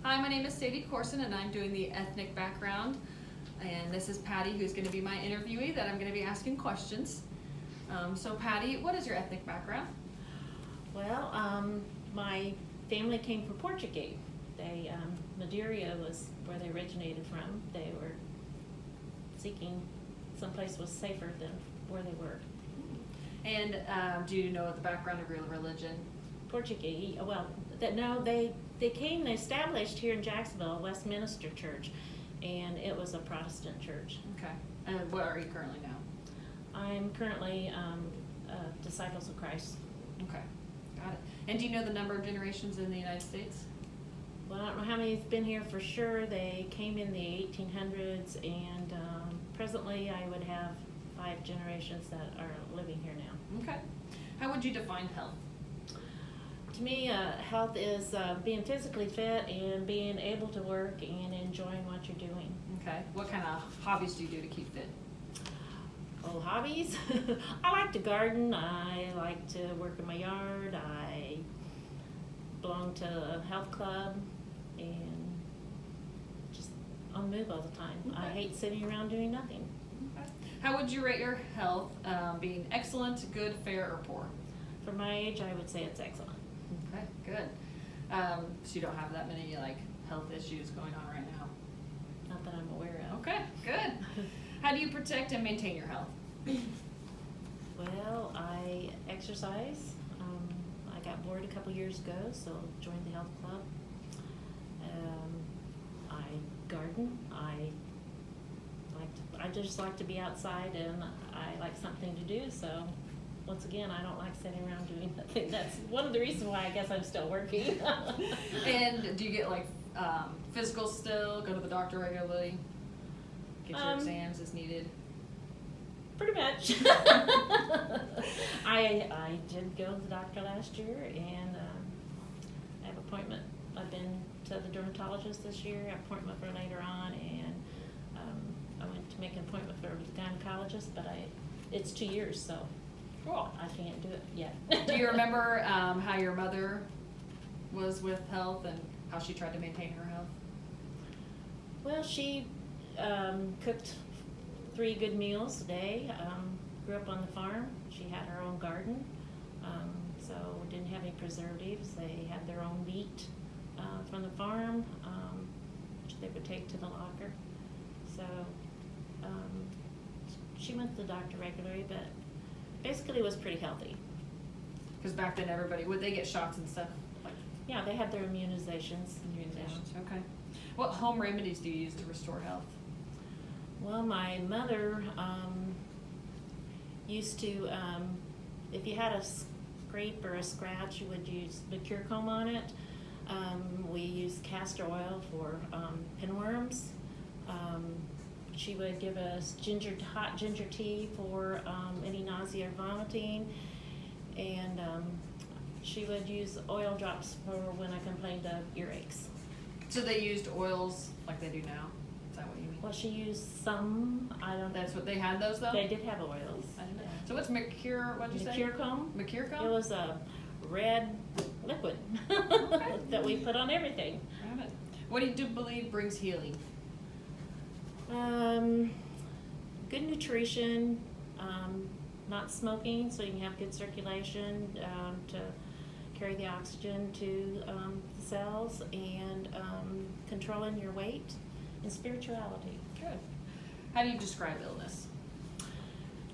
Hi, my name is Sadie Corson and I'm doing the ethnic background. And this is Patty, who's going to be my interviewee that I'm going to be asking questions. So Patty, what is your ethnic background? Well, my family came from Portugal. Madeira was where they originated from. They were seeking someplace was safer than where they were. And do you know the background of your religion? Portuguese. Well, they came and established here in Jacksonville, Westminster Church, and it was a Protestant church. Okay. And what are you currently now? I'm currently Disciples of Christ. Okay, got it. And do you know the number of generations in the United States? Well, I don't know how many's been here for sure. They came in the 1800s, and presently I would have 5 generations that are living here now. Okay. How would you define health? To me, health is being physically fit and being able to work and enjoying what you're doing. Okay. What kind of hobbies do you do to keep fit? Oh, hobbies? I like to garden. I like to work in my yard. I belong to a health club and just on the move all the time. Okay. I hate sitting around doing nothing. Okay. How would you rate your health, being excellent, good, fair, or poor? For my age, I would say it's excellent. Okay, good. So you don't have that many health issues going on right now? Not that I'm aware of. Okay, good. How do you protect and maintain your health? Well, I exercise. I got bored a couple years ago, so joined the health club. I garden. I just like to be outside, and I like something to do. So, once again, I don't like sitting around doing nothing. That's one of the reasons why I guess I'm still working. And do you get physical still? Go to the doctor regularly? Get your exams as needed? Pretty much. I did go to the doctor last year, and I have an appointment. I've been to the dermatologist this year, appointment for later on, and I went to make an appointment for the gynecologist, but it's 2 years, so cool. I can't do it yet. Do you remember how your mother was with health and how she tried to maintain her health? Well, she cooked 3 good meals a day. Grew up on the farm. She had her own garden, so didn't have any preservatives. They had their own meat from the farm, which they would take to the locker. So she went to the doctor regularly, but basically was pretty healthy. Because back then would they get shots and stuff? Yeah, they had their immunizations. Okay. What home remedies do you use to restore health? Well, my mother used to, if you had a scrape or a scratch, you would use Mercurochrome on it. We used castor oil for pinworms. She would give us hot ginger tea for any nausea or vomiting. And she would use oil drops for when I complained of earaches. So they used oils like they do now? Is that what you mean? Well, she used some. I don't. That's what they had those though? They did have oils. I didn't know. So what's what'd you say? Mercurochrome. Mercurochrome? It was a red liquid that we put on everything. Got it. What do you believe brings healing? Good nutrition, not smoking, so you can have good circulation to carry the oxygen to the cells, and controlling your weight, and spirituality. Good. How do you describe illness?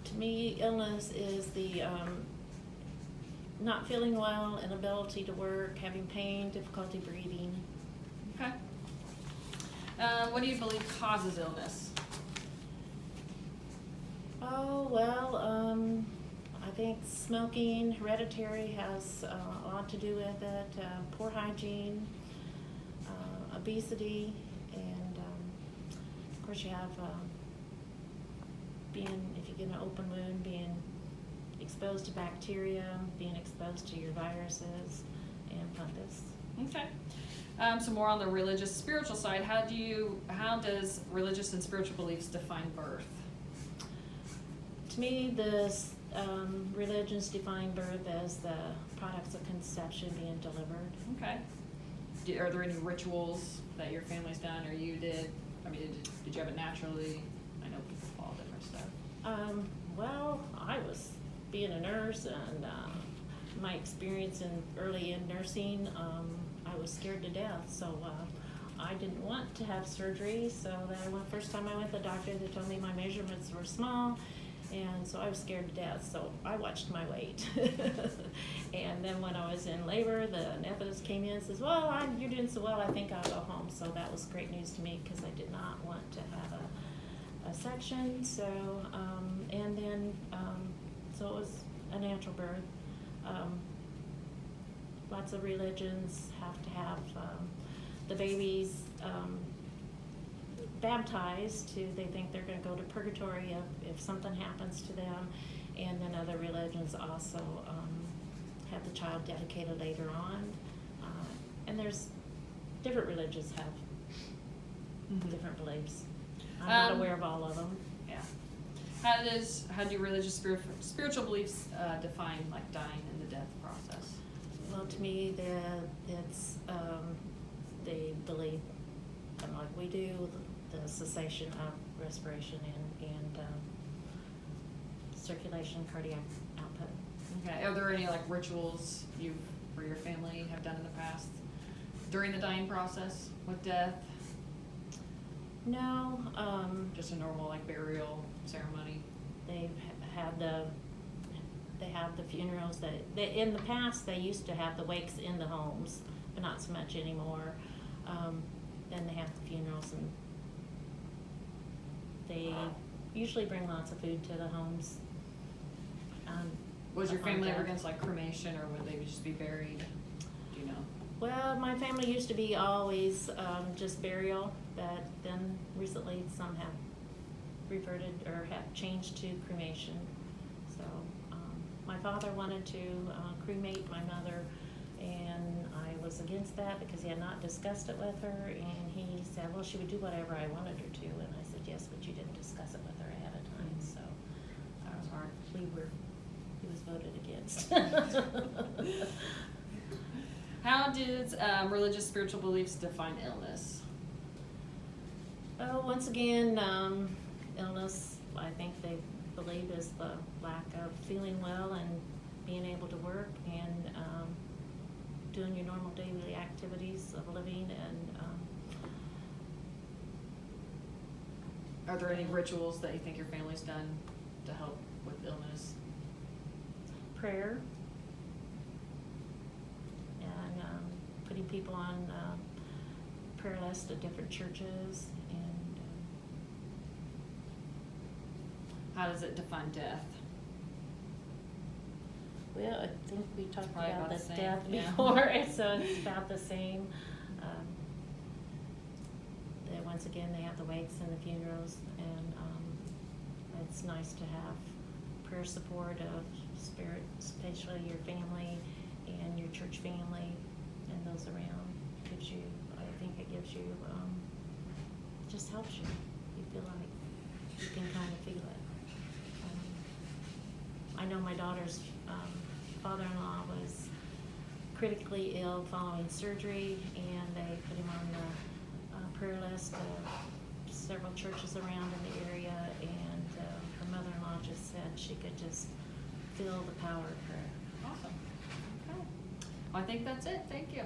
To me, illness is the not feeling well, inability to work, having pain, difficulty breathing. Okay. What do you believe causes illness? Oh, well, I think smoking, hereditary, has a lot to do with it, poor hygiene, obesity, and of course you have if you get an open wound, being exposed to bacteria, being exposed to your viruses and fungus. Okay. So more on the religious, spiritual side, how does religious and spiritual beliefs define birth? To me, religions define birth as the products of conception being delivered. Okay. Are there any rituals that your family's done or you did? I mean, did you have it naturally? I know people follow different stuff. Well, I was being a nurse, and my experience early in nursing, I was scared to death, so I didn't want to have surgery. So first time I went to the doctor, they told me my measurements were small, and so I was scared to death. So I watched my weight. And then when I was in labor, the anesthetist came in and says, "Well, you're doing so well, I think I'll go home." So that was great news to me, because I did not want to have a section. So and then so it was a natural birth. Lots of religions have to have the babies baptized. They think they're going to go to purgatory if something happens to them. And then other religions also have the child dedicated later on. And there's different religions have different beliefs. I'm not aware of all of them. Yeah. How do religious spiritual beliefs define like dying and the death process? Well, to me, it's they believe, like we do, the cessation of respiration and circulation, cardiac output. Okay. Are there any like rituals you or your family have done in the past during the dying process with death? No. Just a normal like burial ceremony. They have the funerals in the past they used to have the wakes in the homes, but not so much anymore. Then they have the funerals, and they usually bring lots of food to the homes. Was your family ever against like cremation, or would they just be buried? Do you know? Well, my family used to be always just burial, but then recently some have reverted or have changed to cremation. So my father wanted to cremate my mother, and I was against that because he had not discussed it with her, and he said, well, she would do whatever I wanted her to, and I said, yes, but you didn't discuss it with her ahead of time. So That was hard. he was voted against. How does religious spiritual beliefs define illness? Well, once again, illness, I think they believe, is the lack of feeling well and being able to work and doing your normal daily activities of living. And Are there any rituals that you think your family's done to help with illness? prayer, and putting people on prayer lists at different churches. And How does it define death? well, I think we talked Probably about about the the same, death yeah. before, so it's about the same. Once again, they have the wakes and the funerals, and it's nice to have prayer support of spirit, especially your family and your church family and those around. I think it gives you, just helps you. You feel like you can kind of feel it. I know my daughter's father-in-law was critically ill following surgery, and they put him on the prayer list of several churches around in the area, and her mother-in-law just said she could just feel the power of prayer. Awesome. Okay. Well, I think that's it. Thank you.